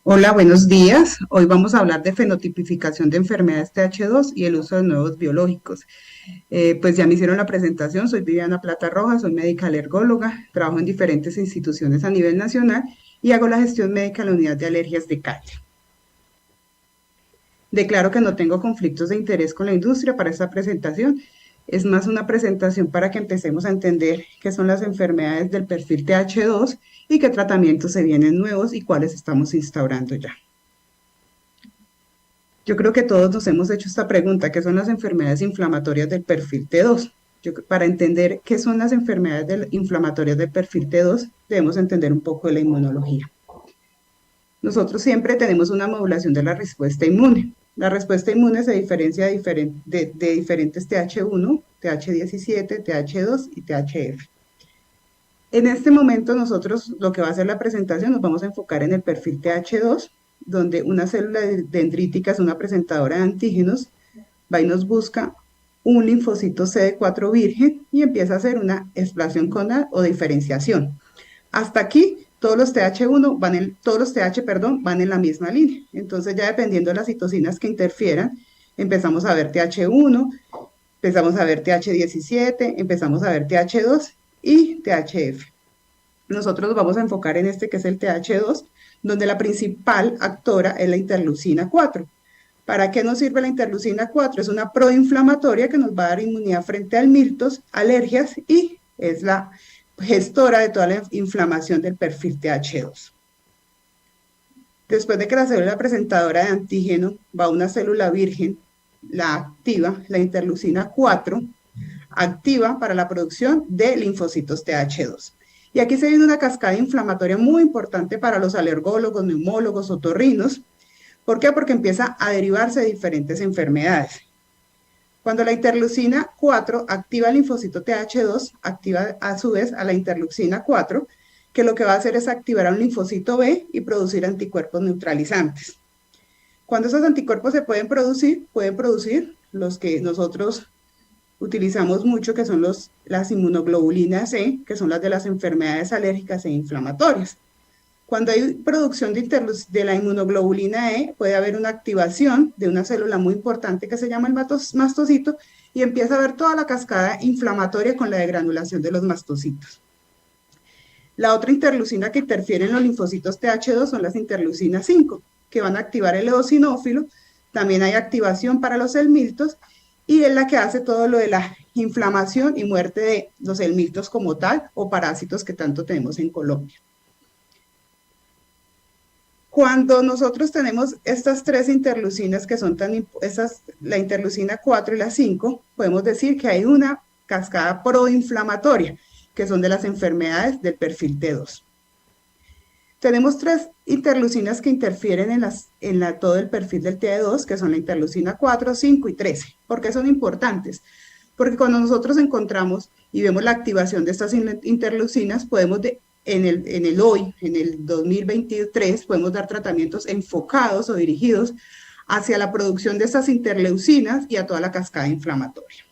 Hola, buenos días. Hoy vamos a hablar de fenotipificación de enfermedades TH2 y el uso de nuevos biológicos. Pues ya me hicieron la presentación, soy Viviana Plata Rojas, soy médica alergóloga, trabajo en diferentes instituciones a nivel nacional y hago la gestión médica en la unidad de alergias de Cali. Declaro que no tengo conflictos de interés con la industria para esta presentación. Es más una presentación para que empecemos a entender qué son las enfermedades del perfil TH2 y qué tratamientos se vienen nuevos y cuáles estamos instaurando ya. Yo creo que todos nos hemos hecho esta pregunta, ¿qué son las enfermedades inflamatorias del perfil T2? Para entender qué son las enfermedades inflamatorias del perfil T2, debemos entender un poco de la inmunología. Nosotros siempre tenemos una modulación de la respuesta inmune. La respuesta inmune se diferencia de diferentes TH1, TH17, TH2 y THF. En este momento nosotros, lo que va a ser la presentación, nos vamos a enfocar en el perfil TH2, donde una célula dendrítica es una presentadora de antígenos, va y nos busca un linfocito CD4 virgen y empieza a hacer una exploración clonal o diferenciación. Hasta aquí, todos los TH1 todos los TH, perdón, van en la misma línea. Entonces, ya dependiendo de las citocinas que interfieran, empezamos a ver TH1, empezamos a ver TH17, empezamos a ver TH2 y THF. Nosotros nos vamos a enfocar en este que es el TH2, donde la principal actora es la interleucina 4. ¿Para qué nos sirve la interleucina 4? Es una proinflamatoria que nos va a dar inmunidad frente al miltos, alergias y es la gestora de toda la inflamación del perfil TH2. Después de que la célula presentadora de antígeno va a una célula virgen, la activa, la interleucina 4, activa para la producción de linfocitos TH2. Y aquí se viene una cascada inflamatoria muy importante para los alergólogos, neumólogos, otorrinos. ¿Por qué? Porque empieza a derivarse de diferentes enfermedades. Cuando la interleucina 4 activa el linfocito TH2, activa a su vez a la interleucina 4, que lo que va a hacer es activar a un linfocito B y producir anticuerpos neutralizantes. Cuando esos anticuerpos se pueden producir los que nosotros utilizamos mucho, que son las inmunoglobulinas E, que son las de las enfermedades alérgicas e inflamatorias. Cuando hay producción de la inmunoglobulina E, puede haber una activación de una célula muy importante que se llama el mastocito y empieza a haber toda la cascada inflamatoria con la degranulación de los mastocitos. La otra interleucina que interfiere en los linfocitos TH2 son las interleucinas 5, que van a activar el eosinófilo. También hay activación para los helmintos y es la que hace todo lo de la inflamación y muerte de los helmintos como tal o parásitos que tanto tenemos en Colombia. Cuando nosotros tenemos estas tres interleucinas que son la interleucina 4 y la 5, podemos decir que hay una cascada proinflamatoria, que son de las enfermedades del perfil T2. Tenemos tres interleucinas que interfieren en todo el perfil del T2, que son la interleucina 4, 5 y 13. ¿Por qué son importantes? Porque cuando nosotros encontramos y vemos la activación de estas interleucinas, podemos en el 2023, podemos dar tratamientos enfocados o dirigidos hacia la producción de estas interleucinas y a toda la cascada inflamatoria.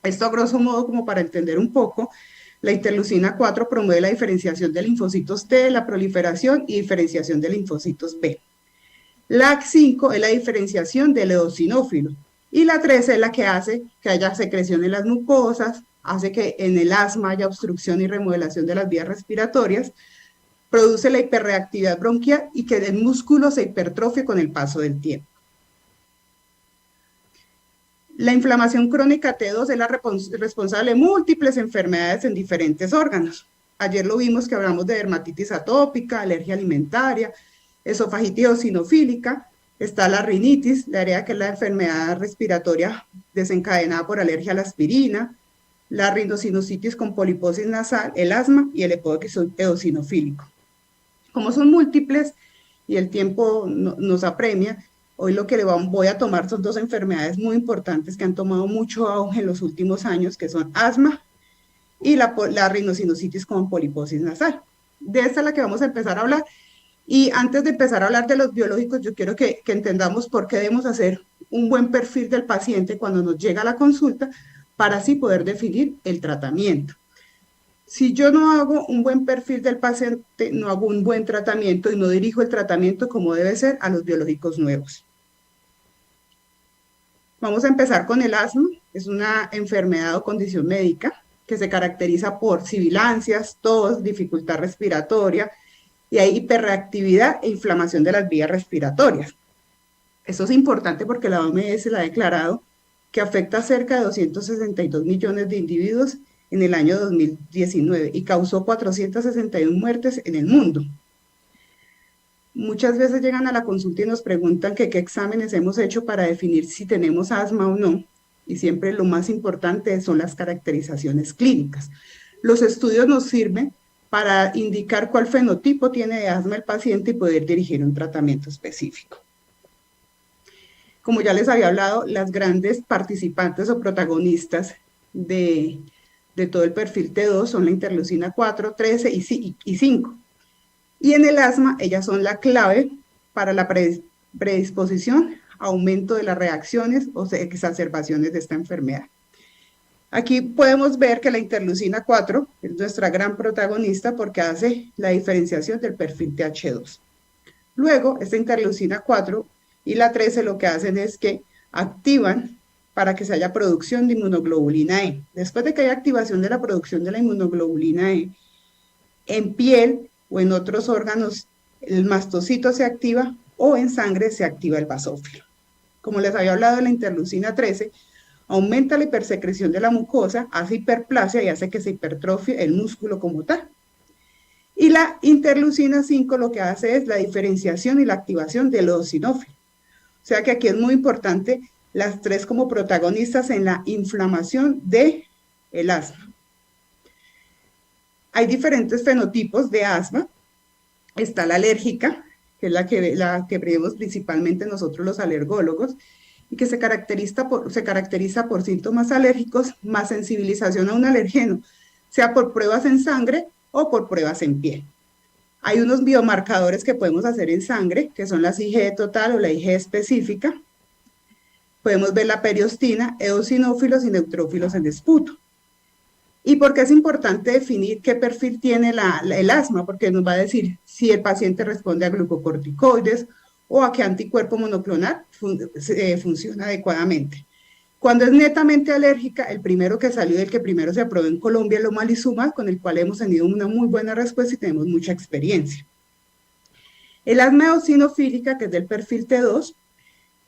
Esto a grosso modo como para entender un poco. La interleucina 4 promueve la diferenciación de linfocitos T, la proliferación y diferenciación de linfocitos B. La 5 es la diferenciación del eosinófilo y la 13 es la que hace que haya secreción en las mucosas, hace que en el asma haya obstrucción y remodelación de las vías respiratorias, produce la hiperreactividad bronquial y que el músculo se hipertrofie con el paso del tiempo. La inflamación crónica T2 es la responsable de múltiples enfermedades en diferentes órganos. Ayer lo vimos que hablamos de dermatitis atópica, alergia alimentaria, esofagitis eosinofílica, está la rinitis, la AREA, que es la enfermedad respiratoria desencadenada por alergia a la aspirina, la rinosinusitis con poliposis nasal, el asma y el epox eosinofílico. Como son múltiples y el tiempo nos apremia, hoy lo que voy a tomar son dos enfermedades muy importantes que han tomado mucho auge en los últimos años, que son asma y la rinosinusitis con poliposis nasal. De esta es la que vamos a empezar a hablar. Y antes de empezar a hablar de los biológicos, yo quiero que entendamos por qué debemos hacer un buen perfil del paciente cuando nos llega a la consulta para así poder definir el tratamiento. Si yo no hago un buen perfil del paciente, no hago un buen tratamiento y no dirijo el tratamiento como debe ser a los biológicos nuevos. Vamos a empezar con el asma. Es una enfermedad o condición médica que se caracteriza por sibilancias, tos, dificultad respiratoria y hay hiperreactividad e inflamación de las vías respiratorias. Eso es importante porque la OMS la ha declarado que afecta a cerca de 262 millones de individuos en el año 2019 y causó 461 muertes en el mundo. Muchas veces llegan a la consulta y nos preguntan que qué exámenes hemos hecho para definir si tenemos asma o no, y siempre lo más importante son las caracterizaciones clínicas. Los estudios nos sirven para indicar cuál fenotipo tiene de asma el paciente y poder dirigir un tratamiento específico. Como ya les había hablado, las grandes participantes o protagonistas de todo el perfil T2 son la interleucina 4, 13 y 5. Y en el asma, ellas son la clave para la predisposición, aumento de las reacciones o exacerbaciones de esta enfermedad. Aquí podemos ver que la interleucina 4 es nuestra gran protagonista porque hace la diferenciación del perfil TH2. Luego, esta interleucina 4 y la 13 lo que hacen es que activan para que se haya producción de inmunoglobulina E. Después de que haya activación de la producción de la inmunoglobulina E, en piel o en otros órganos el mastocito se activa o en sangre se activa el basófilo. Como les había hablado de la interleucina 13, aumenta la hipersecreción de la mucosa, hace hiperplasia y hace que se hipertrofie el músculo como tal. Y la interleucina 5 lo que hace es la diferenciación y la activación del eosinófilo. O sea que aquí es muy importante las tres como protagonistas en la inflamación del asma. Hay diferentes fenotipos de asma. Está la alérgica, que es la que vemos principalmente nosotros los alergólogos, y que se caracteriza por síntomas alérgicos más sensibilización a un alergeno, sea por pruebas en sangre o por pruebas en piel. Hay unos biomarcadores que podemos hacer en sangre, que son las IgE total o la IgE específica. Podemos ver la periostina, eosinófilos y neutrófilos en esputo. ¿Y por qué es importante definir qué perfil tiene el asma? Porque nos va a decir si el paciente responde a glucocorticoides o a qué anticuerpo monoclonal funciona adecuadamente. Cuando es netamente alérgica, el primero que salió y el que primero se aprobó en Colombia es el omalizumab, con el cual hemos tenido una muy buena respuesta y tenemos mucha experiencia. El asma eosinofílica, que es del perfil T2,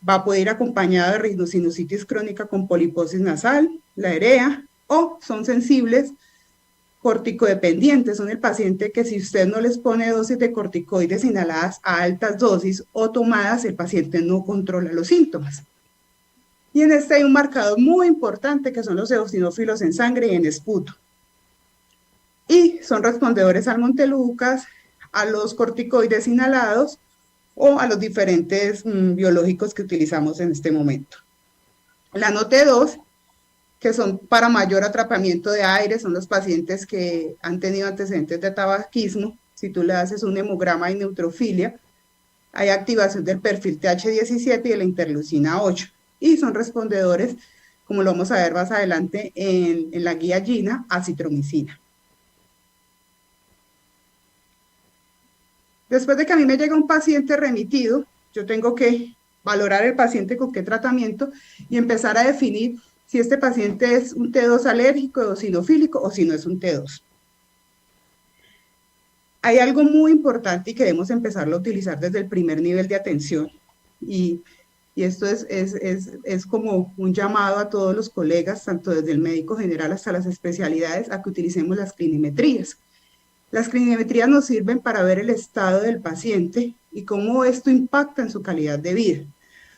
va a poder ir acompañada de rhinosinusitis crónica con poliposis nasal, la EREA, o son sensibles corticodependientes, son el paciente que si usted no les pone dosis de corticoides inhaladas a altas dosis o tomadas, el paciente no controla los síntomas. Y en este hay un marcador muy importante que son los eosinófilos en sangre y en esputo. Y son respondedores al Montelukast, a los corticoides inhalados o a los diferentes biológicos que utilizamos en este momento. La NOT2, que son para mayor atrapamiento de aire, son los pacientes que han tenido antecedentes de tabaquismo. Si tú le haces un hemograma de neutrofilia, hay activación del perfil TH17 y de la interleucina 8. Y son respondedores, como lo vamos a ver más adelante en la guía GINA, a citromicina. Después de que a mí me llega un paciente remitido, yo tengo que valorar el paciente con qué tratamiento y empezar a definir si este paciente es un T2 alérgico, eosinofílico o si no es un T2. Hay algo muy importante y que debemos empezarlo a utilizar desde el primer nivel de atención y esto es como un llamado a todos los colegas, tanto desde el médico general hasta las especialidades, a que utilicemos las clinimetrías. Las clinimetrías nos sirven para ver el estado del paciente y cómo esto impacta en su calidad de vida.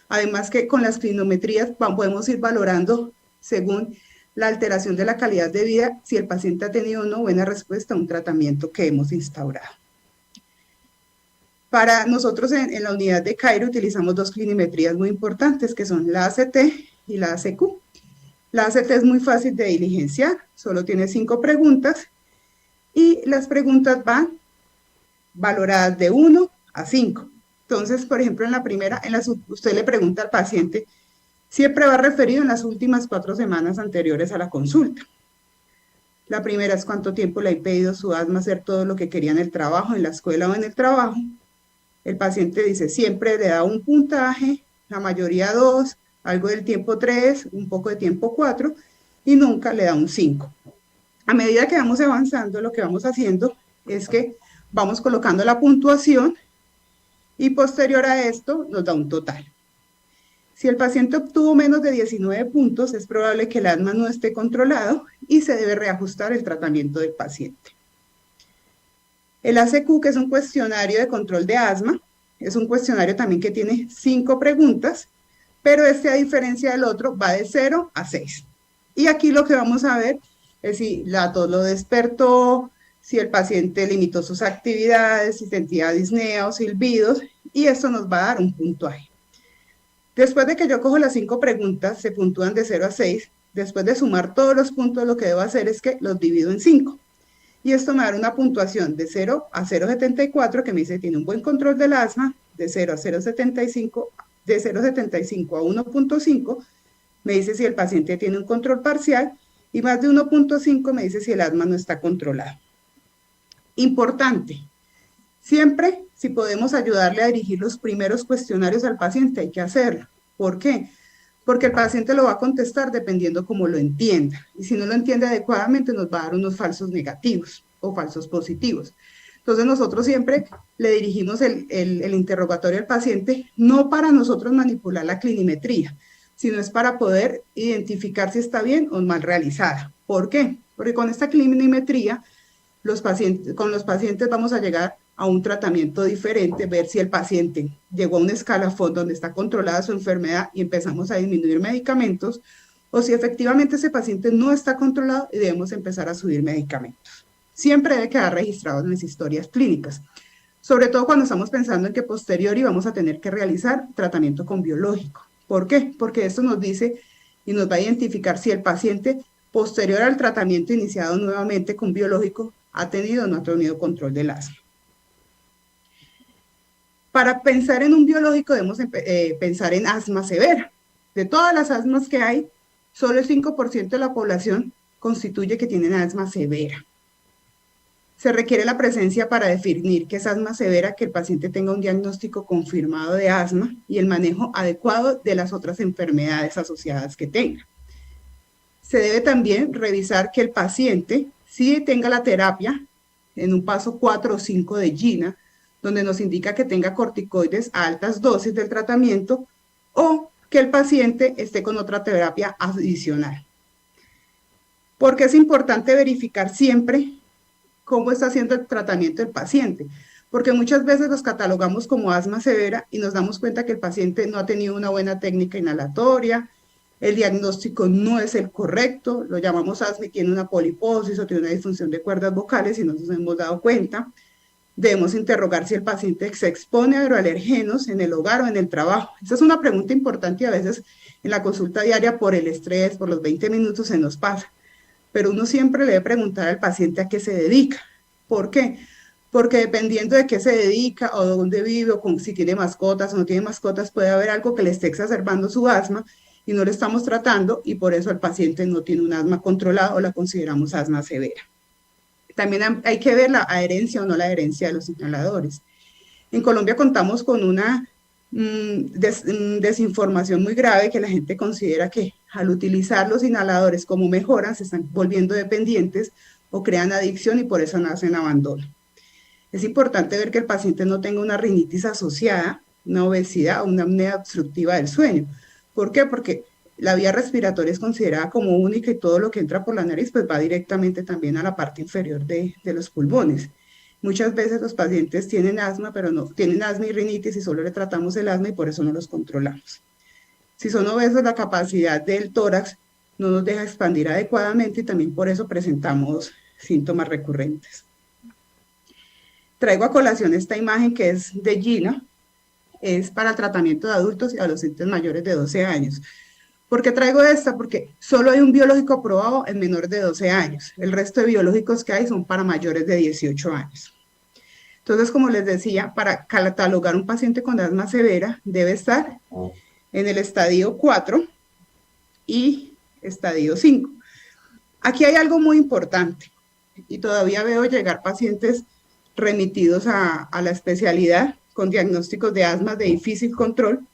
Además que con las clinometrías podemos ir valorando según la alteración de la calidad de vida si el paciente ha tenido o no buena respuesta a un tratamiento que hemos instaurado. Para nosotros en la unidad de Cairo utilizamos dos clinimetrías muy importantes que son la ACT y la ACQ. La ACT es muy fácil de diligenciar, solo tiene 5 preguntas y las preguntas van valoradas de 1 a 5. Entonces, por ejemplo, en la primera, usted le pregunta al paciente si el prueba referido en las últimas 4 semanas anteriores a la consulta. La primera es cuánto tiempo le ha impedido su asma hacer todo lo que quería en el trabajo, en la escuela o en el trabajo. El paciente dice siempre le da un puntaje, la mayoría 2, algo del tiempo 3, un poco de tiempo 4 y nunca le da un 5. A medida que vamos avanzando, lo que vamos haciendo es que vamos colocando la puntuación y posterior a esto nos da un total. Si el paciente obtuvo menos de 19 puntos, es probable que el asma no esté controlado y se debe reajustar el tratamiento del paciente. El ACQ, que es un cuestionario de control de asma, es un cuestionario también que tiene 5 preguntas, pero este, a diferencia del otro, va de 0 a 6. Y aquí lo que vamos a ver es si la tos lo despertó, si el paciente limitó sus actividades, si sentía disnea o silbidos, y esto nos va a dar un puntaje. Después de que yo cojo las 5 preguntas, se puntúan de 0 a 6. Después de sumar todos los puntos, lo que debo hacer es que los divido en 5. Y esto me da una puntuación de 0 a 0,74, que me dice tiene un buen control del asma, de 0 a 0,75, de 0,75 a 1,5, me dice si el paciente tiene un control parcial, y más de 1,5 me dice si el asma no está controlado. Importante, siempre si podemos ayudarle a dirigir los primeros cuestionarios al paciente, hay que hacerlo. ¿Por qué? Porque el paciente lo va a contestar dependiendo cómo lo entienda. Y si no lo entiende adecuadamente, nos va a dar unos falsos negativos o falsos positivos. Entonces nosotros siempre le dirigimos el interrogatorio al paciente, no para nosotros manipular la clinimetría, sino es para poder identificar si está bien o mal realizada. ¿Por qué? Porque con esta clinimetría, con los pacientes vamos a llegar a un tratamiento diferente, ver si el paciente llegó a un escalafón donde está controlada su enfermedad y empezamos a disminuir medicamentos, o si efectivamente ese paciente no está controlado y debemos empezar a subir medicamentos. Siempre debe quedar registrado en las historias clínicas, sobre todo cuando estamos pensando en que posteriori vamos a tener que realizar tratamiento con biológico. ¿Por qué? Porque esto nos dice y nos va a identificar si el paciente posterior al tratamiento iniciado nuevamente con biológico ha tenido o no ha tenido control del asma. Para pensar en un biológico debemos pensar en asma severa. De todas las asmas que hay, solo el 5% de la población constituye que tienen asma severa. Se requiere la presencia para definir que es asma severa, que el paciente tenga un diagnóstico confirmado de asma y el manejo adecuado de las otras enfermedades asociadas que tenga. Se debe también revisar que el paciente sí tenga la terapia en un paso 4 o 5 de GINA, donde nos indica que tenga corticoides a altas dosis del tratamiento o que el paciente esté con otra terapia adicional. Porque es importante verificar siempre cómo está haciendo el tratamiento del paciente, porque muchas veces los catalogamos como asma severa y nos damos cuenta que el paciente no ha tenido una buena técnica inhalatoria, el diagnóstico no es el correcto, lo llamamos asma y tiene una poliposis o tiene una disfunción de cuerdas vocales y no nos hemos dado cuenta. Debemos interrogar si el paciente se expone a aeroalergenos en el hogar o en el trabajo. Esa es una pregunta importante y a veces en la consulta diaria por el estrés, por los 20 minutos se nos pasa. Pero uno siempre le debe preguntar al paciente a qué se dedica. ¿Por qué? Porque dependiendo de qué se dedica o de dónde vive o si tiene mascotas o no tiene mascotas, puede haber algo que le esté exacerbando su asma y no le estamos tratando y por eso el paciente no tiene un asma controlada o la consideramos asma severa. También hay que ver la adherencia o no la adherencia de los inhaladores. En Colombia contamos con una desinformación muy grave que la gente considera que al utilizar los inhaladores como mejoran, se están volviendo dependientes o crean adicción y por eso nacen abandono. Es importante ver que el paciente no tenga una rinitis asociada, una obesidad o una apnea obstructiva del sueño. ¿Por qué? Porque la vía respiratoria es considerada como única y todo lo que entra por la nariz pues va directamente también a la parte inferior de los pulmones. Muchas veces los pacientes tienen asma, pero no tienen asma y rinitis y solo le tratamos el asma y por eso no los controlamos. Si son obesos, la capacidad del tórax no nos deja expandir adecuadamente y también por eso presentamos síntomas recurrentes. Traigo a colación esta imagen que es de GINA, es para el tratamiento de adultos y adolescentes mayores de 12 años. ¿Por qué traigo esta? Porque solo hay un biológico aprobado en menores de 12 años. El resto de biológicos que hay son para mayores de 18 años. Entonces, como les decía, para catalogar un paciente con asma severa debe estar en el estadio 4 y estadio 5. Aquí hay algo muy importante y todavía veo llegar pacientes remitidos a la especialidad con diagnósticos de asma de difícil control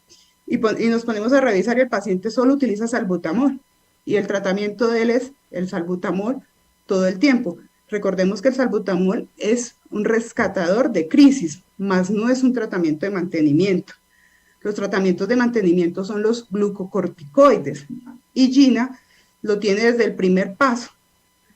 y nos ponemos a revisar y el paciente solo utiliza salbutamol y el tratamiento de él es el salbutamol todo el tiempo. Recordemos que el salbutamol es un rescatador de crisis, más no es un tratamiento de mantenimiento. Los tratamientos de mantenimiento son los glucocorticoides y Gina lo tiene desde el primer paso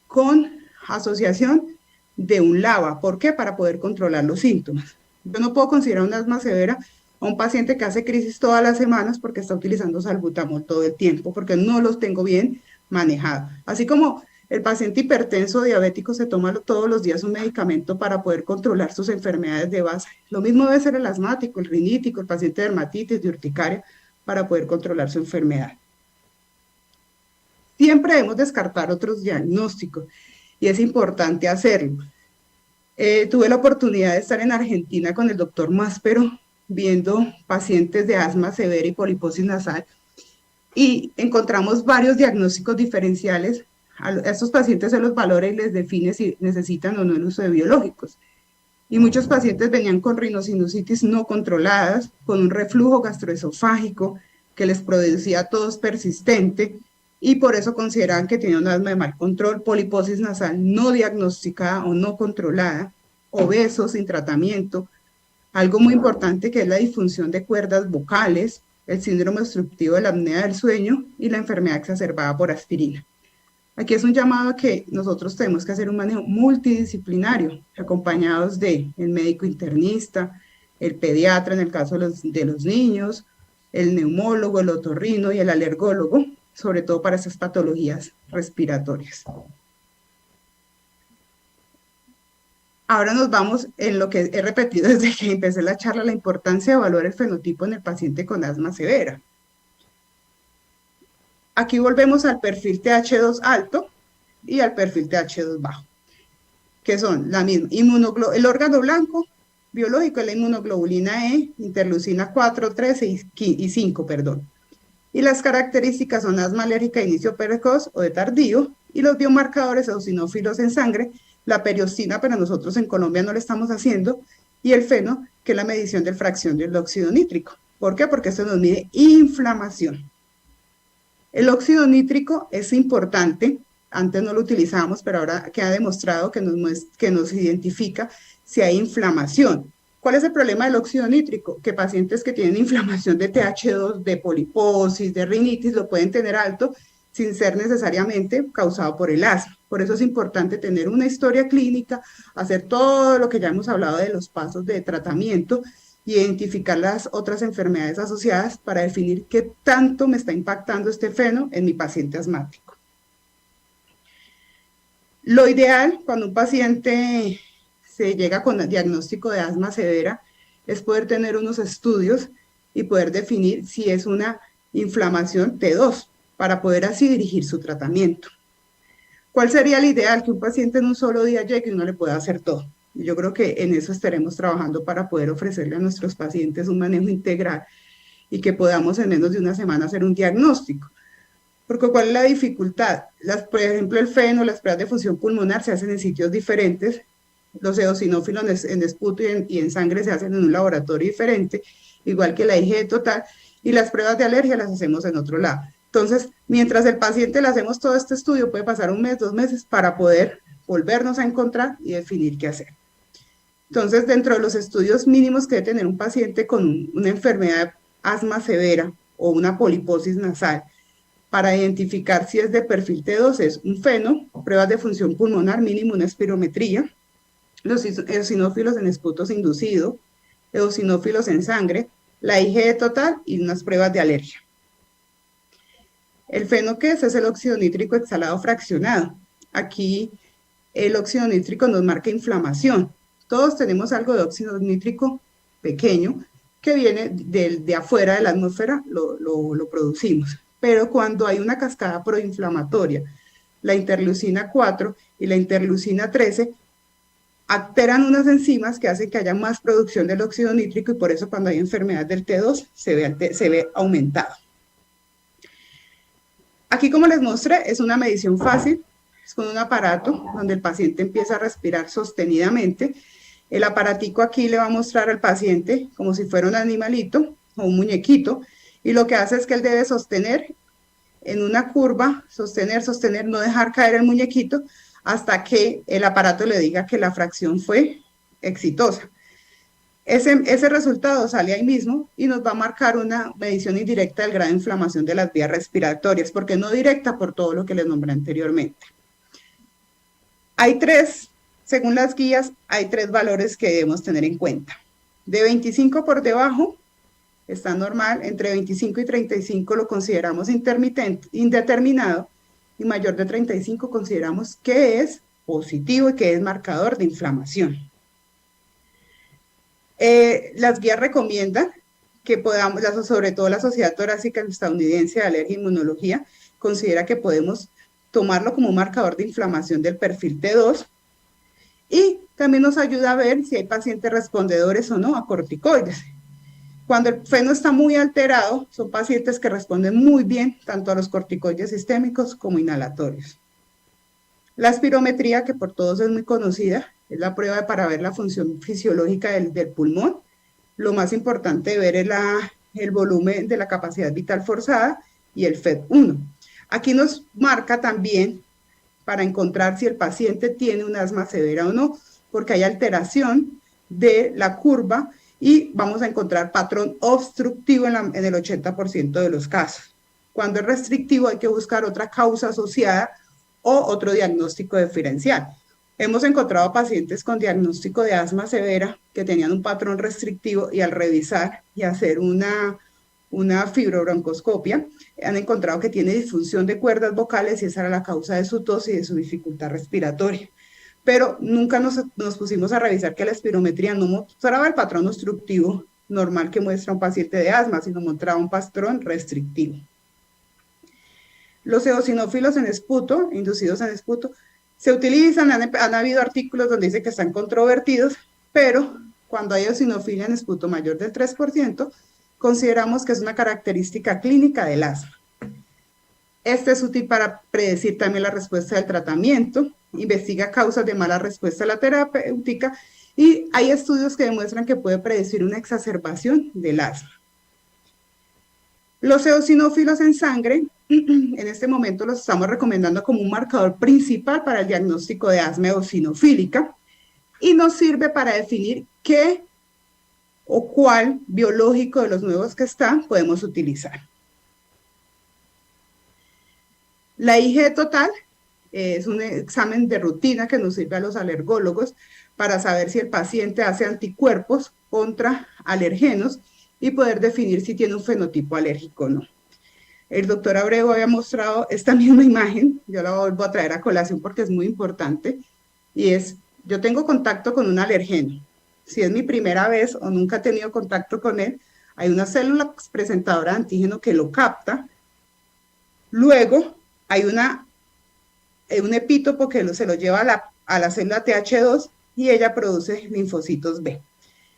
con asociación de un LABA. ¿Por qué? Para poder controlar los síntomas. Yo no puedo considerar un asma severa a un paciente que hace crisis todas las semanas porque está utilizando salbutamol todo el tiempo, porque no los tengo bien manejados. Así como el paciente hipertenso diabético se toma todos los días un medicamento para poder controlar sus enfermedades de base. Lo mismo debe ser el asmático, el rinítico, el paciente de dermatitis, de urticaria, para poder controlar su enfermedad. Siempre debemos descartar otros diagnósticos y es importante hacerlo. Tuve la oportunidad de estar en Argentina con el doctor Máspero viendo pacientes de asma severa y poliposis nasal y encontramos varios diagnósticos diferenciales. A estos pacientes se los valora y les define si necesitan o no el uso de biológicos. Y muchos pacientes venían con rinosinusitis no controladas, con un reflujo gastroesofágico que les producía tos persistente y por eso consideraban que tenían un asma de mal control, poliposis nasal no diagnosticada o no controlada, obesos sin tratamiento, algo muy importante que es la disfunción de cuerdas vocales, el síndrome obstructivo de la apnea del sueño y la enfermedad exacerbada por aspirina. Aquí es un llamado a que nosotros tenemos que hacer un manejo multidisciplinario, acompañados del médico internista, el pediatra en el caso de los niños, el neumólogo, el otorrino y el alergólogo, sobre todo para esas patologías respiratorias. Ahora nos vamos en lo que he repetido desde que empecé la charla, la importancia de evaluar el fenotipo en el paciente con asma severa. Aquí volvemos al perfil TH2 alto y al perfil TH2 bajo, que son la misma, el órgano blanco biológico es la inmunoglobulina E, interleucina 4, 13 y 5, perdón. Y las características son asma alérgica de inicio precoz o de tardío, y los biomarcadores eosinófilos en sangre, la periostina, pero nosotros en Colombia no lo estamos haciendo, y el feno, que es la medición de fracción del óxido nítrico. ¿Por qué? Porque esto nos mide inflamación. El óxido nítrico es importante, antes no lo utilizábamos, pero ahora queda demostrado que nos identifica si hay inflamación. ¿Cuál es el problema del óxido nítrico? Que pacientes que tienen inflamación de TH2, de poliposis, de rinitis, lo pueden tener alto sin ser necesariamente causado por el asma. Por eso es importante tener una historia clínica, hacer todo lo que ya hemos hablado de los pasos de tratamiento, identificar las otras enfermedades asociadas para definir qué tanto me está impactando este feno en mi paciente asmático. Lo ideal cuando un paciente se llega con diagnóstico de asma severa es poder tener unos estudios y poder definir si es una inflamación T2 para poder así dirigir su tratamiento. ¿Cuál sería el ideal? Que un paciente en un solo día llegue y uno le pueda hacer todo. Yo creo que en eso estaremos trabajando para poder ofrecerle a nuestros pacientes un manejo integral y que podamos en menos de una semana hacer un diagnóstico. Porque ¿cuál es la dificultad? Por ejemplo, el feno, las pruebas de función pulmonar se hacen en sitios diferentes, los eosinófilos en esputo y en sangre se hacen en un laboratorio diferente, igual que la IgE total, y las pruebas de alergia las hacemos en otro lado. Entonces, mientras el paciente le hacemos todo este estudio, puede pasar un mes, 2 meses para poder volvernos a encontrar y definir qué hacer. Entonces, dentro de los estudios mínimos que debe tener un paciente con una enfermedad de asma severa o una poliposis nasal, para identificar si es de perfil T2 es un feno, pruebas de función pulmonar, mínimo una espirometría, los eosinófilos en esputos inducido, eosinófilos en sangre, la IgE total y unas pruebas de alergia. El feno que es el óxido nítrico exhalado fraccionado. Aquí el óxido nítrico nos marca inflamación. Todos tenemos algo de óxido nítrico pequeño que viene de afuera de la atmósfera, lo producimos. Pero cuando hay una cascada proinflamatoria, la interleucina 4 y la interleucina 13 alteran unas enzimas que hacen que haya más producción del óxido nítrico y por eso cuando hay enfermedad del T2 se ve aumentado. Aquí, como les mostré, es una medición fácil. es con un aparato donde el paciente empieza a respirar sostenidamente. El aparatico aquí le va a mostrar al paciente como si fuera un animalito o un muñequito, y lo que hace es que él debe sostener en una curva, sostener, sostener, no dejar caer el muñequito hasta que el aparato le diga que la fracción fue exitosa. Ese resultado sale ahí mismo y nos va a marcar una medición indirecta del grado de inflamación de las vías respiratorias, porque no directa por todo lo que les nombré anteriormente. Hay tres, según las guías, hay tres valores que debemos tener en cuenta. De 25 por debajo está normal, entre 25 y 35 lo consideramos intermitente, indeterminado, y mayor de 35 consideramos que es positivo y que es marcador de inflamación. Las guías recomiendan que podamos, sobre todo la Sociedad Torácica Estadounidense de Alergia e Inmunología, considera que podemos tomarlo como un marcador de inflamación del perfil T2, y también nos ayuda a ver si hay pacientes respondedores o no a corticoides. Cuando el feno está muy alterado, son pacientes que responden muy bien tanto a los corticoides sistémicos como inhalatorios. La espirometría, que por todos es muy conocida, es la prueba para ver la función fisiológica del pulmón. Lo más importante de ver es el volumen de la capacidad vital forzada y el FEV1. Aquí nos marca también para encontrar si el paciente tiene un asma severa o no, porque hay alteración de la curva y vamos a encontrar patrón obstructivo en el 80% de los casos. Cuando es restrictivo hay que buscar otra causa asociada o otro diagnóstico diferencial. Hemos encontrado pacientes con diagnóstico de asma severa que tenían un patrón restrictivo y al revisar y hacer una fibrobroncoscopia, han encontrado que tiene disfunción de cuerdas vocales y esa era la causa de su tos y de su dificultad respiratoria. Pero nunca nos pusimos a revisar que la espirometría no mostraba el patrón obstructivo normal que muestra un paciente de asma, sino mostraba un patrón restrictivo. Los eosinófilos en esputo, inducidos en esputo, se utilizan, han habido artículos donde dice que están controvertidos, pero cuando hay eosinofilia en esputo mayor del 3%, consideramos que es una característica clínica del asma. Este es útil para predecir también la respuesta del tratamiento, investiga causas de mala respuesta a la terapéutica y hay estudios que demuestran que puede predecir una exacerbación del asma. Los eosinófilos en sangre, en este momento los estamos recomendando como un marcador principal para el diagnóstico de asma eosinofílica y nos sirve para definir qué o cuál biológico de los nuevos que están podemos utilizar. La IG total es un examen de rutina que nos sirve a los alergólogos para saber si el paciente hace anticuerpos contra alergenos y poder definir si tiene un fenotipo alérgico o no. El doctor Abreu había mostrado esta misma imagen, yo la vuelvo a traer a colación porque es muy importante, y es, yo tengo contacto con un alergeno. Si es mi primera vez o nunca he tenido contacto con él, hay una célula presentadora de antígeno que lo capta. Luego hay un epítopo que se lo lleva a la célula TH2 y ella produce linfocitos B.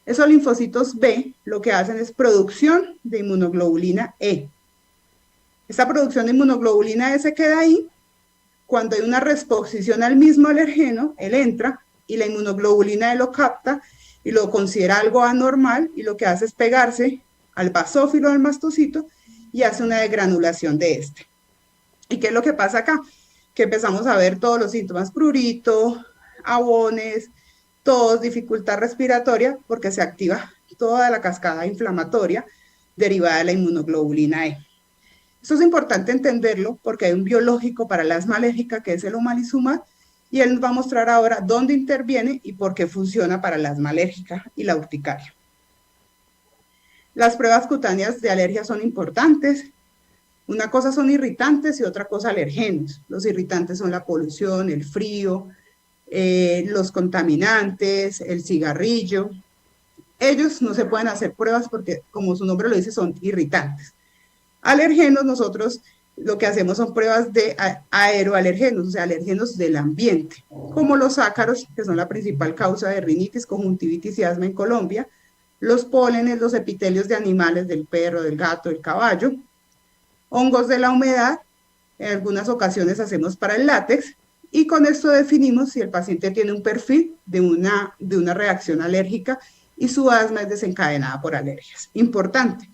Esos linfocitos B lo que hacen es producción de inmunoglobulina E. Esta producción de inmunoglobulina E se queda ahí. Cuando hay una reexposición al mismo alergeno, él entra y la inmunoglobulina E lo capta y lo considera algo anormal y lo que hace es pegarse al basófilo del mastocito y hace una degranulación de este. ¿Y qué es lo que pasa acá? Que empezamos a ver todos los síntomas, prurito, abones, tos, dificultad respiratoria, porque se activa toda la cascada inflamatoria derivada de la inmunoglobulina E. Esto es importante entenderlo porque hay un biológico para el asma alérgica que es el omalizumab y él nos va a mostrar ahora dónde interviene y por qué funciona para el asma alérgica y la urticaria. Las pruebas cutáneas de alergia son importantes. Una cosa son irritantes y otra cosa alergenos. Los irritantes son la polución, el frío, los contaminantes, el cigarrillo. Ellos no se pueden hacer pruebas porque, como su nombre lo dice, son irritantes. Alergenos, nosotros lo que hacemos son pruebas de aeroalergenos, o sea, alergenos del ambiente, como los ácaros, que son la principal causa de rinitis, conjuntivitis y asma en Colombia, los pólenes, los epitelios de animales, del perro, del gato, del caballo, hongos de la humedad, en algunas ocasiones hacemos para el látex, Y con esto definimos si el paciente tiene un perfil de una reacción alérgica y su asma es desencadenada por alergias. Importante.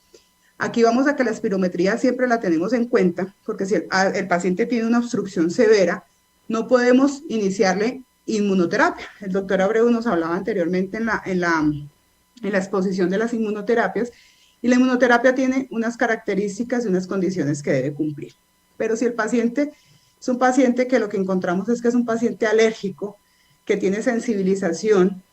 Aquí vamos a que la espirometría siempre la tenemos en cuenta, porque si el paciente tiene una obstrucción severa, no podemos iniciarle inmunoterapia. El doctor Abreu nos hablaba anteriormente en la exposición de las inmunoterapias, y la inmunoterapia tiene unas características y unas condiciones que debe cumplir. Pero si el paciente es un paciente que lo que encontramos es que es un paciente alérgico, que tiene sensibilización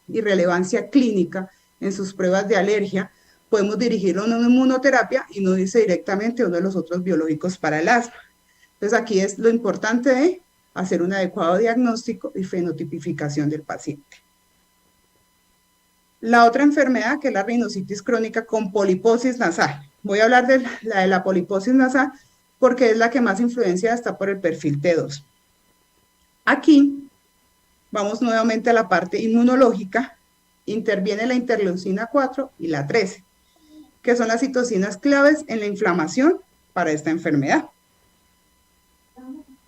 y relevancia clínica en sus pruebas de alergia, podemos dirigirlo a una inmunoterapia y no irse directamente a uno de los otros biológicos para el asma. Entonces aquí es lo importante de hacer un adecuado diagnóstico y fenotipificación del paciente. La otra enfermedad, que es la rinoceronositis crónica con poliposis nasal. Voy a hablar de la poliposis nasal porque es la que más influencia está por el perfil T2. Aquí vamos nuevamente a la parte inmunológica. Interviene la interleucina 4 y la 13, que son las citocinas claves en la inflamación para esta enfermedad.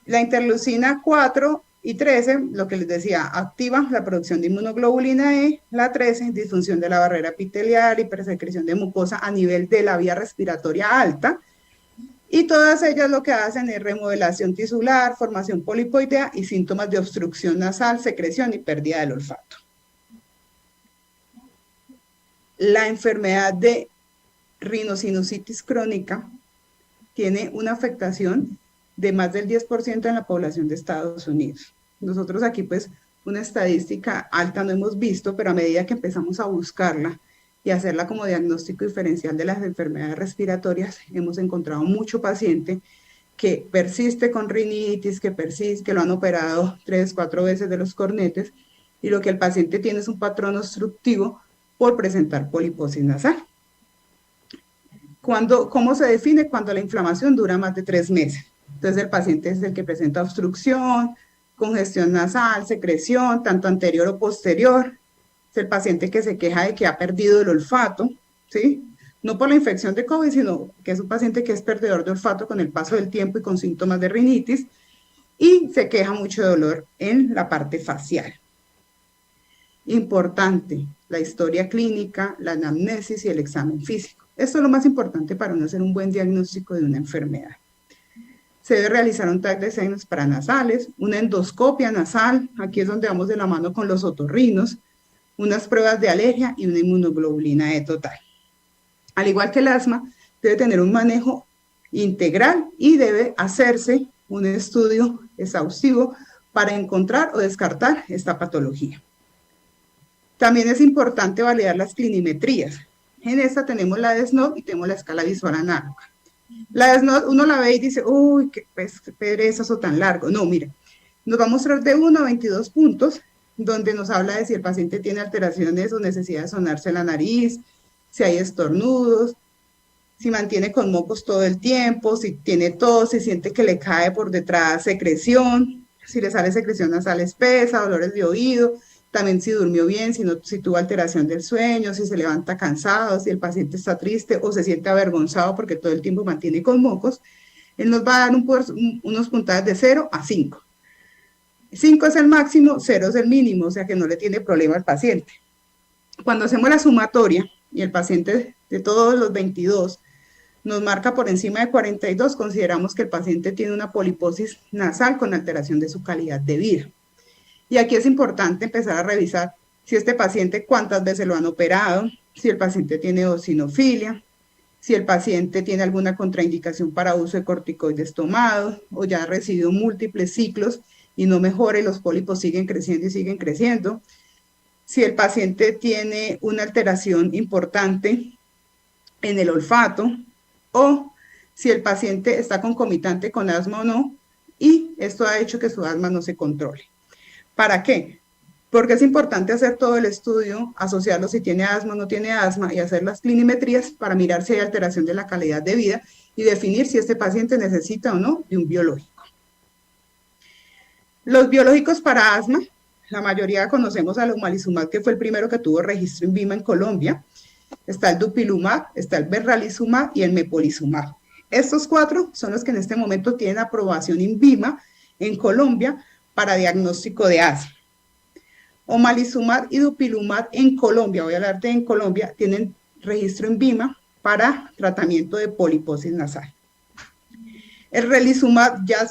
La interleucina 4 y 13, lo que les decía, activa la producción de inmunoglobulina E, la 13, disfunción de la barrera epitelial, hipersecreción de mucosa a nivel de la vía respiratoria alta, y todas ellas lo que hacen es remodelación tisular, formación polipoidea y síntomas de obstrucción nasal, secreción y pérdida del olfato. La enfermedad de rinosinusitis crónica tiene una afectación de más del 10% en la población de Estados Unidos. Nosotros aquí pues una estadística alta no hemos visto, pero a medida que empezamos a buscarla y hacerla como diagnóstico diferencial de las enfermedades respiratorias, hemos encontrado mucho paciente que persiste con rinitis, que lo han operado 3, 4 veces de los cornetes, y lo que el paciente tiene es un patrón obstructivo por presentar poliposis nasal. ¿Cómo se define? Cuando la inflamación dura más de 3 meses. Entonces el paciente es el que presenta obstrucción, congestión nasal, secreción, tanto anterior o posterior. Es el paciente que se queja de que ha perdido el olfato, ¿sí? No por la infección de COVID, sino que es un paciente que es perdedor de olfato con el paso del tiempo y con síntomas de rinitis, y se queja mucho de dolor en la parte facial. Importante, la historia clínica, la anamnesis y el examen físico. Esto es lo más importante para uno hacer un buen diagnóstico de una enfermedad. Se debe realizar un TAC de senos paranasales, una endoscopia nasal, aquí es donde vamos de la mano con los otorrinos, unas pruebas de alergia y una inmunoglobulina E total. Al igual que el asma, debe tener un manejo integral y debe hacerse un estudio exhaustivo para encontrar o descartar esta patología. También es importante validar las clinimetrías. En esta tenemos la de SNOT y tenemos la escala visual análoga. La de SNOT uno la ve y dice, uy, qué perezoso tan largo. No, mire, nos va a mostrar de 1 a 22 puntos, donde nos habla de si el paciente tiene alteraciones o necesidad de sonarse la nariz, si hay estornudos, si mantiene con mocos todo el tiempo, si tiene tos, si siente que le cae por detrás secreción, si le sale secreción nasal espesa, dolores de oído, también si durmió bien, si tuvo alteración del sueño, si se levanta cansado, si el paciente está triste o se siente avergonzado porque todo el tiempo mantiene con mocos. Él nos va a dar unos puntajes de 0 a 5. 5 es el máximo, 0 es el mínimo, o sea que no le tiene problema al paciente. Cuando hacemos la sumatoria y el paciente de todos los 22 nos marca por encima de 42, consideramos que el paciente tiene una poliposis nasal con alteración de su calidad de vida. Y aquí es importante empezar a revisar si este paciente cuántas veces lo han operado, si el paciente tiene eosinofilia, si el paciente tiene alguna contraindicación para uso de corticoides tomados o ya ha recibido múltiples ciclos y no mejora y los pólipos siguen creciendo y siguen creciendo, si el paciente tiene una alteración importante en el olfato o si el paciente está concomitante con asma o no, y esto ha hecho que su asma no se controle. ¿Para qué? Porque es importante hacer todo el estudio, asociarlo si tiene asma o no tiene asma y hacer las clinimetrías para mirar si hay alteración de la calidad de vida y definir si este paciente necesita o no de un biológico. Los biológicos para asma, la mayoría conocemos al omalizumab, que fue el primero que tuvo registro en VIMA en Colombia. Está el dupilumab, está el benralizumab y el mepolizumab. Estos 4 son los que en este momento tienen aprobación en VIMA en Colombia para diagnóstico de asma. Omalizumab y dupilumab en Colombia, voy a hablar de en Colombia, tienen registro en VIMA para tratamiento de poliposis nasal. El relizumab ya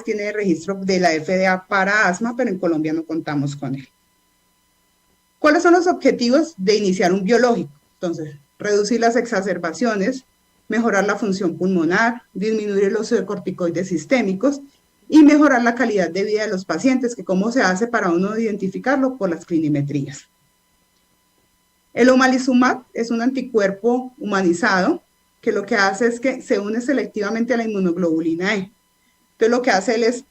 tiene registro de la FDA para asma, pero en Colombia no contamos con él. ¿Cuáles son los objetivos de iniciar un biológico? Entonces, reducir las exacerbaciones, mejorar la función pulmonar, disminuir los corticoides sistémicos y mejorar la calidad de vida de los pacientes, que cómo se hace para uno identificarlo por las clinimetrías. El omalizumab es un anticuerpo humanizado que lo que hace es que se une selectivamente a la inmunoglobulina E. Entonces lo que hace él es,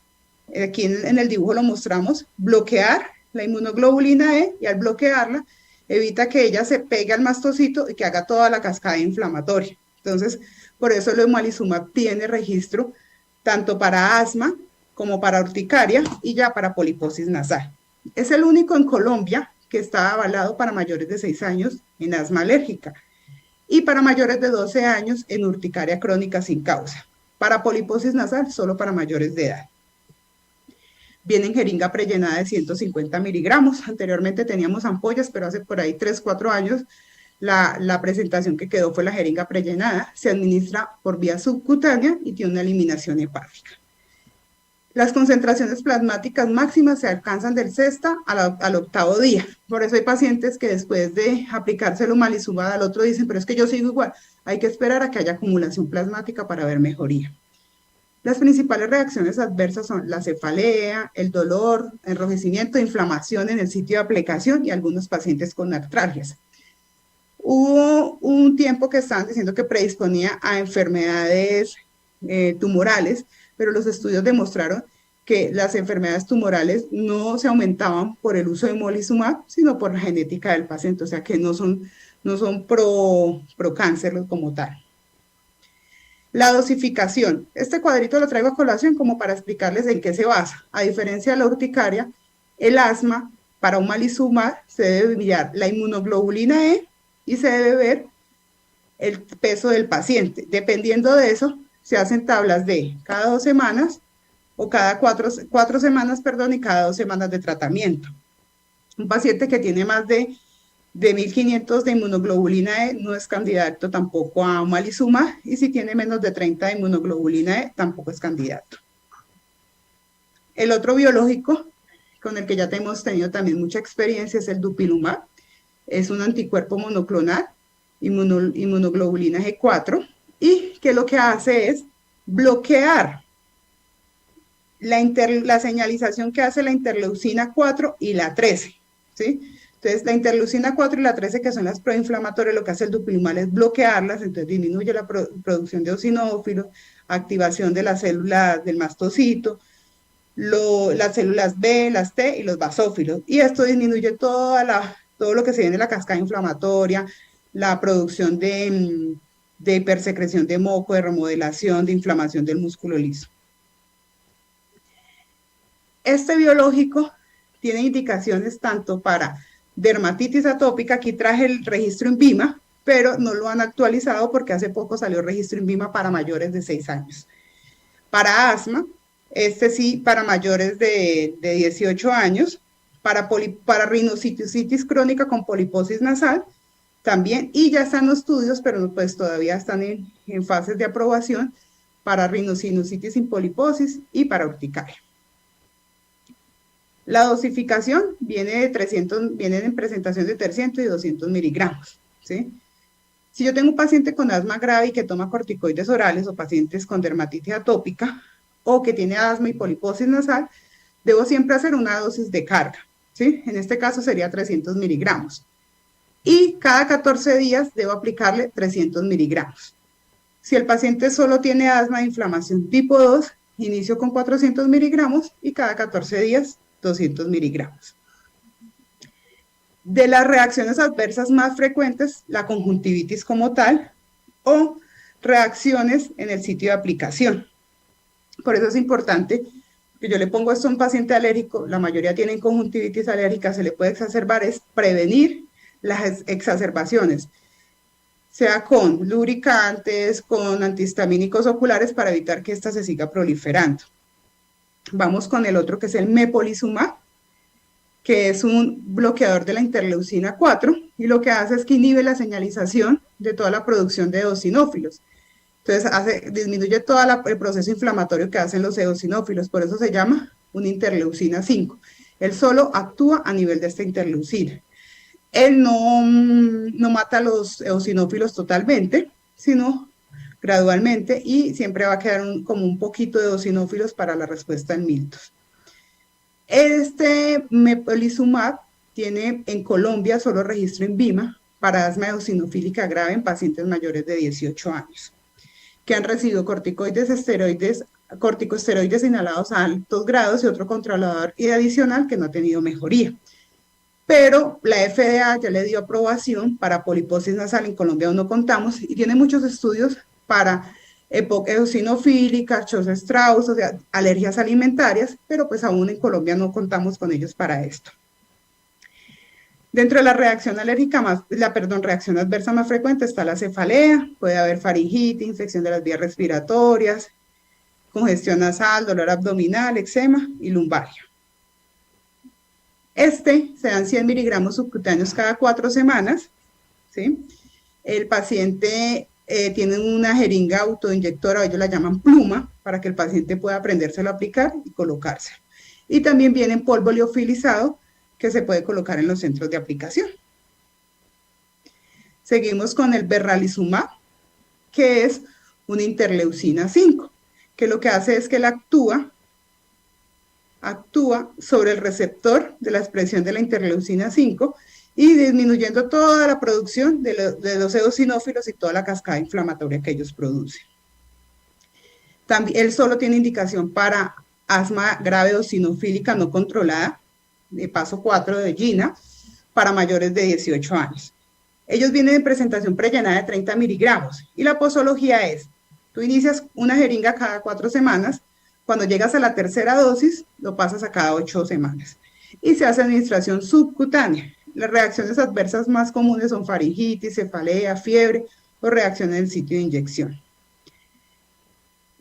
aquí en el dibujo lo mostramos, bloquear la inmunoglobulina E y al bloquearla evita que ella se pegue al mastocito y que haga toda la cascada inflamatoria. Entonces, por eso el omalizumab tiene registro tanto para asma como para urticaria y ya para poliposis nasal. Es el único en Colombia que está avalado para mayores de 6 años en asma alérgica y para mayores de 12 años en urticaria crónica sin causa. Para poliposis nasal, solo para mayores de edad. Viene en jeringa prellenada de 150 miligramos. Anteriormente teníamos ampollas, pero hace por ahí 3, 4 años la presentación que quedó fue la jeringa prellenada. Se administra por vía subcutánea y tiene una eliminación hepática. Las concentraciones plasmáticas máximas se alcanzan del sexta al octavo día. Por eso hay pacientes que después de aplicarse el omalizumab al otro dicen, pero es que yo sigo igual. Hay que esperar a que haya acumulación plasmática para ver mejoría. Las principales reacciones adversas son la cefalea, el dolor, enrojecimiento, inflamación en el sitio de aplicación y algunos pacientes con artralgias. Hubo un tiempo que estaban diciendo que predisponía a enfermedades tumorales, pero los estudios demostraron que las enfermedades tumorales no se aumentaban por el uso de omalizumab, sino por la genética del paciente, o sea que no son pro cáncer como tal. La dosificación. Este cuadrito lo traigo a colación como para explicarles en qué se basa. A diferencia de la urticaria, el asma, para omalizumab, se debe mirar la inmunoglobulina E y se debe ver el peso del paciente. Dependiendo de eso, se hacen tablas de cada 2 semanas o cada 4 semanas, perdón, y cada 2 semanas de tratamiento. Un paciente que tiene más de 1500 de inmunoglobulina E no es candidato tampoco a omalizumab, y si tiene menos de 30 de inmunoglobulina E tampoco es candidato. El otro biológico con el que ya hemos tenido también mucha experiencia es el dupilumab. Es un anticuerpo monoclonal, inmunoglobulina G4, y que lo que hace es bloquear la señalización que hace la interleucina 4 y la 13, ¿sí? Entonces, la interleucina 4 y la 13, que son las proinflamatorias, lo que hace el dupilumab es bloquearlas, entonces disminuye la producción de eosinófilos, activación de las células del mastocito, las células B, las T y los basófilos, y esto disminuye todo lo que se viene en la cascada inflamatoria, la producción de hipersecreción de moco, de remodelación, de inflamación del músculo liso. Este biológico tiene indicaciones tanto para dermatitis atópica, aquí traje el registro en VIMA, pero no lo han actualizado porque hace poco salió el registro en VIMA para mayores de 6 años. Para asma, este sí para mayores de 18 años, para rinosinusitis crónica con poliposis nasal, también, y ya están los estudios, pero pues todavía están en fases de aprobación para rinosinusitis sin poliposis y para urticaria. La dosificación viene en presentación de 300 y 200 miligramos, ¿sí? Si yo tengo un paciente con asma grave y que toma corticoides orales o pacientes con dermatitis atópica o que tiene asma y poliposis nasal, debo siempre hacer una dosis de carga, ¿sí? En este caso sería 300 miligramos. Y cada 14 días debo aplicarle 300 miligramos. Si el paciente solo tiene asma de inflamación tipo 2, inicio con 400 miligramos y cada 14 días 200 miligramos. De las reacciones adversas más frecuentes, la conjuntivitis como tal o reacciones en el sitio de aplicación. Por eso es importante que yo le pongo esto a un paciente alérgico, la mayoría tienen conjuntivitis alérgica, se le puede exacerbar, es prevenir las exacerbaciones, sea con lubricantes, con antihistamínicos oculares para evitar que ésta se siga proliferando. Vamos con el otro que es el mepolizumab, que es un bloqueador de la interleucina 4 y lo que hace es que inhibe la señalización de toda la producción de eosinófilos. Entonces disminuye todo el proceso inflamatorio que hacen los eosinófilos, por eso se llama una interleucina 5. Él solo actúa a nivel de esta interleucina. Él no mata a los eosinófilos totalmente, sino gradualmente y siempre va a quedar como un poquito de eosinófilos para la respuesta en miltos. Este mepolizumab tiene en Colombia solo registro en VIMA para asma eosinofílica grave en pacientes mayores de 18 años que han recibido corticosteroides inhalados a altos grados y otro controlador y adicional que no ha tenido mejoría. Pero la FDA ya le dio aprobación para poliposis nasal, en Colombia aún no contamos, y tiene muchos estudios para eosinofílica, Chaucer-Strauss, o sea, alergias alimentarias, pero pues aún en Colombia no contamos con ellos para esto. Dentro de la reacción alérgica reacción adversa más frecuente está la cefalea, puede haber faringitis, infección de las vías respiratorias, congestión nasal, dolor abdominal, eczema y lumbaria. Se dan 100 miligramos subcutáneos cada 4 semanas, ¿sí? El paciente tiene una jeringa autoinyectora, ellos la llaman pluma, para que el paciente pueda aprendérselo a aplicar y colocarse. Y también viene en polvo liofilizado, que se puede colocar en los centros de aplicación. Seguimos con el berralizumab, que es una interleucina 5, que lo que hace es que él actúa sobre el receptor de la expresión de la interleucina 5 y disminuyendo toda la producción de los eosinófilos y toda la cascada inflamatoria que ellos producen. También, él solo tiene indicación para asma grave eosinofílica no controlada, de paso 4 de GINA, para mayores de 18 años. Ellos vienen en presentación prellenada de 30 miligramos y la posología es, tú inicias una jeringa cada 4 semanas, cuando llegas a la tercera dosis, lo pasas a cada 8 semanas y se hace administración subcutánea. Las reacciones adversas más comunes son faringitis, cefalea, fiebre o reacción en el sitio de inyección.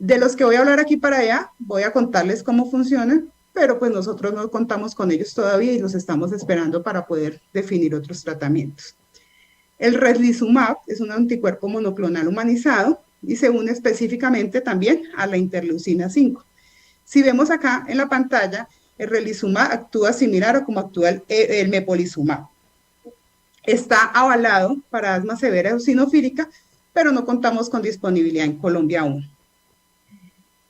De los que voy a hablar aquí para allá, voy a contarles cómo funcionan, pero pues nosotros no contamos con ellos todavía y los estamos esperando para poder definir otros tratamientos. El reslizumab es un anticuerpo monoclonal humanizado y se une específicamente también a la interleucina 5. Si vemos acá en la pantalla, el reslizumab actúa similar a como actúa el mepolizumab. Está avalado para asma severa eosinofílica, pero no contamos con disponibilidad en Colombia aún.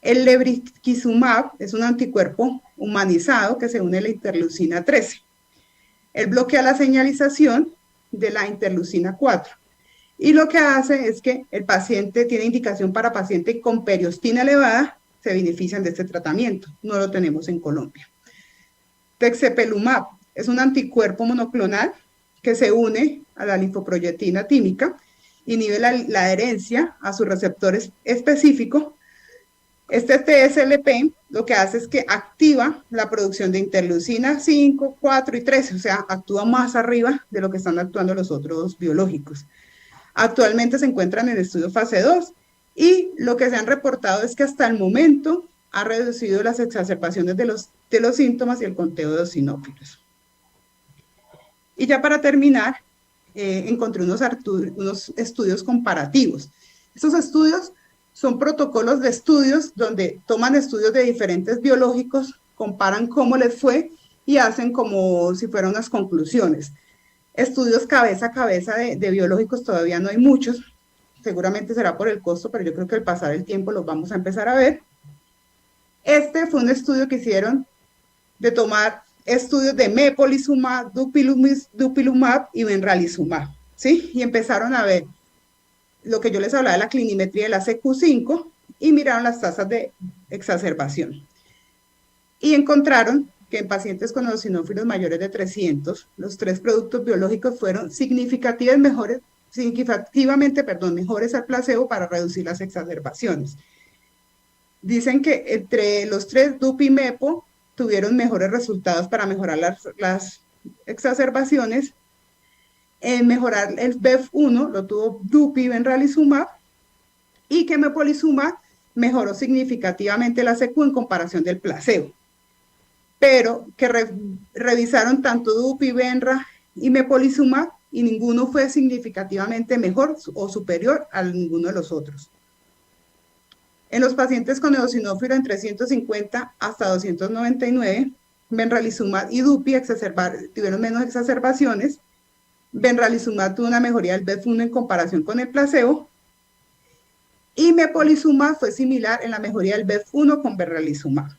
El lebrikizumab es un anticuerpo humanizado que se une a la interleucina 13. Él bloquea la señalización de la interleucina 4 y lo que hace es que el paciente tiene indicación para paciente con periostina elevada, se benefician de este tratamiento, no lo tenemos en Colombia. Tezepelumab es un anticuerpo monoclonal que se une a la linfoproyectina tímica, inhibe la adherencia a su receptor específico. Este TSLP lo que hace es que activa la producción de interleucina 5, 4 y 13, o sea, actúa más arriba de lo que están actuando los otros biológicos. Actualmente se encuentran en estudio fase 2 y lo que se han reportado es que hasta el momento ha reducido las exacerbaciones de los síntomas y el conteo de eosinófilos. Y ya para terminar, encontré unos estudios comparativos. Estos estudios son protocolos de estudios donde toman estudios de diferentes biológicos, comparan cómo les fue y hacen como si fueran unas conclusiones. Estudios cabeza a cabeza de biológicos todavía no hay muchos, seguramente será por el costo, pero yo creo que al pasar el tiempo los vamos a empezar a ver. Este fue un estudio que hicieron de tomar estudios de mepolizumab, dupilumab y benralizumab, ¿sí? Y empezaron a ver lo que yo les hablaba de la clinimetría de la CQ5 y miraron las tasas de exacerbación. Y encontraron que en pacientes con eosinófilos mayores de 300, los 3 productos biológicos fueron mejores al placebo para reducir las exacerbaciones. Dicen que entre los 3, DUPI y MEPO, tuvieron mejores resultados para mejorar las exacerbaciones. En mejorar el BEF1 lo tuvo DUPI benralizumab y que mepolizumab mejoró significativamente la secu en comparación del placebo, pero que revisaron tanto DUPI, Benra y mepolizumab y ninguno fue significativamente mejor o superior a ninguno de los otros. En los pacientes con eosinófilo en 350 hasta 299, benralizumab y DUPI tuvieron menos exacerbaciones. Benralizumab tuvo una mejoría del BEF1 en comparación con el placebo. Y mepolizumab fue similar en la mejoría del BEF1 con benralizumab.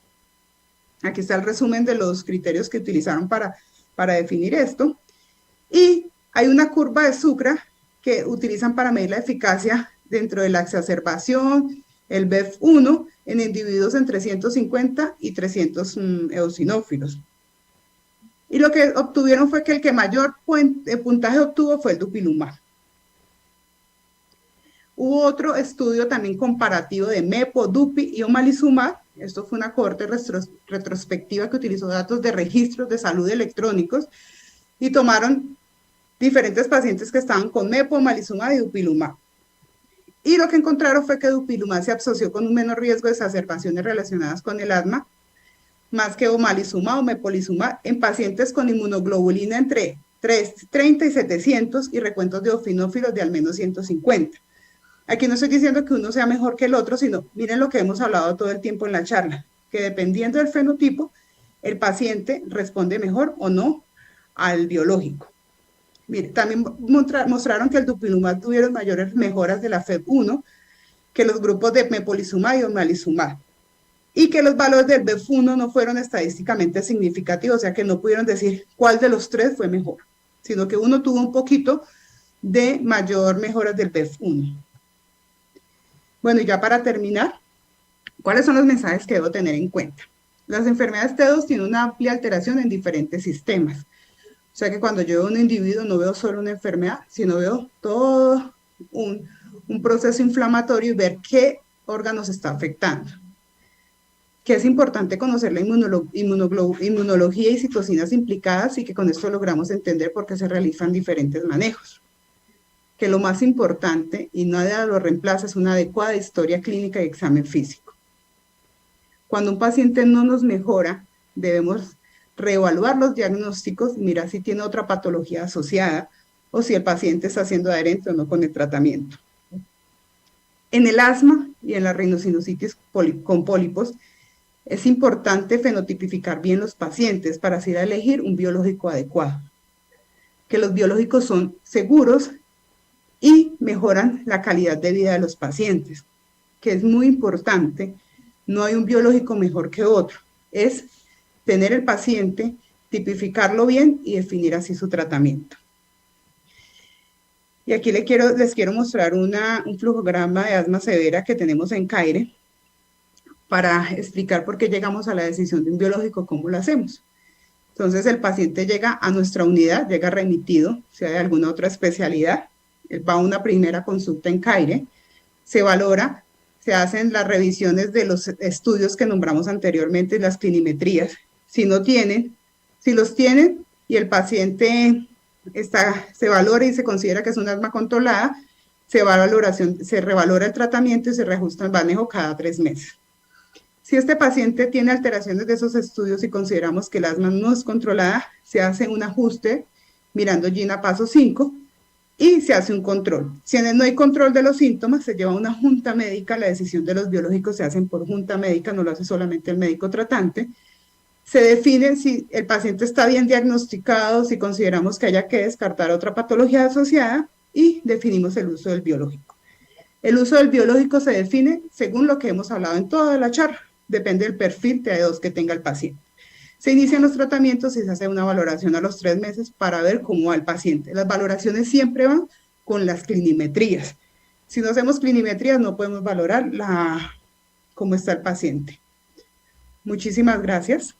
Aquí está el resumen de los criterios que utilizaron para definir esto. Y hay una curva de Sucra que utilizan para medir la eficacia dentro de la exacerbación, el BEF1, en individuos entre 150 y 300 eosinófilos. Y lo que obtuvieron fue que el que mayor puntaje obtuvo fue el dupilumab. Hubo otro estudio también comparativo de MEPO, DUPI y omalizumab. Esto fue una cohorte retrospectiva que utilizó datos de registros de salud electrónicos y tomaron diferentes pacientes que estaban con MEPO, omalizumab y dupilumab. Y lo que encontraron fue que dupilumab se asoció con un menor riesgo de exacerbaciones relacionadas con el asma, más que omalizumab o mepolizumab en pacientes con inmunoglobulina entre 30 y 700 y recuentos de eosinófilos de al menos 150. Aquí no estoy diciendo que uno sea mejor que el otro, sino miren lo que hemos hablado todo el tiempo en la charla, que dependiendo del fenotipo, el paciente responde mejor o no al biológico. Miren, también mostraron que el dupilumab tuvieron mayores mejoras de la FEV1 que los grupos de mepolizumab y omalizumab, y que los valores del BEF1 no fueron estadísticamente significativos, o sea que no pudieron decir cuál de los tres fue mejor, sino que uno tuvo un poquito de mayor mejoras del BEF1. Bueno, y ya para terminar, ¿cuáles son los mensajes que debo tener en cuenta? Las enfermedades TEDOS tienen una amplia alteración en diferentes sistemas. O sea que cuando yo veo un individuo no veo solo una enfermedad, sino veo todo un proceso inflamatorio y ver qué órganos está afectando. Que es importante conocer la inmunología y citocinas implicadas y que con esto logramos entender por qué se realizan diferentes manejos. Que lo más importante, y nada lo reemplaza, es una adecuada historia clínica y examen físico. Cuando un paciente no nos mejora, debemos reevaluar los diagnósticos, mirar si tiene otra patología asociada o si el paciente está siendo adherente o no con el tratamiento. En el asma y en la rhinosinusitis con pólipos, es importante fenotipificar bien los pacientes para así elegir un biológico adecuado. Que los biológicos son seguros y mejoran la calidad de vida de los pacientes, que es muy importante. No hay un biológico mejor que otro. Es tener el paciente, tipificarlo bien y definir así su tratamiento. Y aquí les quiero mostrar un flujograma de asma severa que tenemos en CAIRE para explicar por qué llegamos a la decisión de un biológico, cómo lo hacemos. Entonces el paciente llega a nuestra unidad, llega remitido, sea de alguna otra especialidad, él va a una primera consulta en CAIRE, se valora, se hacen las revisiones de los estudios que nombramos anteriormente, las clinimetrías. Si los tienen y el paciente se valora y se considera que es un asma controlada, se revalora el tratamiento y se reajusta el manejo cada 3 meses. Si este paciente tiene alteraciones de esos estudios y consideramos que el asma no es controlada, se hace un ajuste mirando GINA paso 5 y se hace un control. Si no hay control de los síntomas, se lleva a una junta médica, la decisión de los biológicos se hacen por junta médica, no lo hace solamente el médico tratante. Se define si el paciente está bien diagnosticado, si consideramos que haya que descartar otra patología asociada y definimos el uso del biológico. El uso del biológico se define según lo que hemos hablado en toda la charla. Depende del perfil TH2 que tenga el paciente. Se inician los tratamientos y se hace una valoración a los 3 meses para ver cómo va el paciente. Las valoraciones siempre van con las clinimetrías. Si no hacemos clinimetrías no podemos valorar cómo está el paciente. Muchísimas gracias.